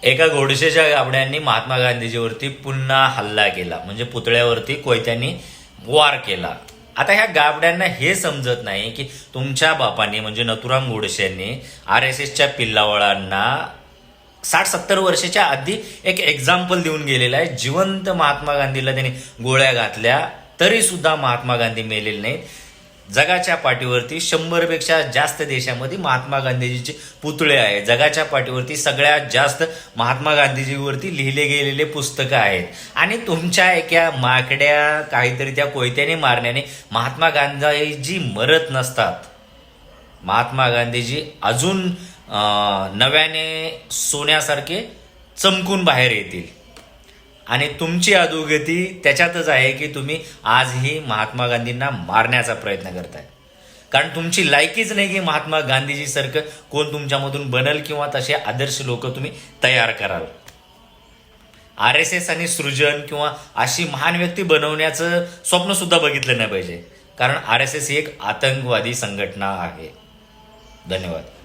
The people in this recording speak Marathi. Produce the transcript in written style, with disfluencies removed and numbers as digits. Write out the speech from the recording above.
एका गोडसेच्या गाबड्यांनी महात्मा गांधीजीवरती पुन्हा हल्ला केला, म्हणजे पुतळ्यावरती कोयत्यांनी वार केला. आता ह्या गाबड्यांना हे समजत नाही की तुमच्या बापांनी म्हणजे नथुराम गोडसेंनी RSSच्या पिल्लावळांना 60-70 वर्षाच्या आधी एक एक्झाम्पल देऊन गेलेला आहे. जिवंत महात्मा गांधीला त्यांनी गोळ्या घातल्या तरी सुद्धा महात्मा गांधी मेलेले नाहीत. जगाच्या पाठीवरती 100पेक्षा जास्त देशामध्ये महात्मा गांधीजीचे पुतळे आहेत. जगाच्या पाठीवरती सगळ्यात जास्त महात्मा गांधीजीवरती लिहिले गेलेले पुस्तकं आहेत. आणि तुमच्या एका माकड्या काहीतरी त्या कोयत्याने मारण्याने महात्मा गांधीजी मरत नसतात. महात्मा गांधीजी अजून नव्याने सोन्यासारखे चमकून बाहेर येतील. आणि तुमची अधोगती त्याच्यातच आहे की तुम्ही आजही महात्मा गांधींना मारण्याचा प्रयत्न करताय. कारण तुमची लायकीच नाही की महात्मा गांधीजीसारखं कोण तुमच्यामधून बनल किंवा तसे आदर्श लोक तुम्ही तयार कराल. RSS आणि सृजन किंवा अशी महान व्यक्ती बनवण्याचं स्वप्न सुद्धा बघितलं नाही पाहिजे. कारण RSS ही एक आतंकवादी संघटना आहे. धन्यवाद.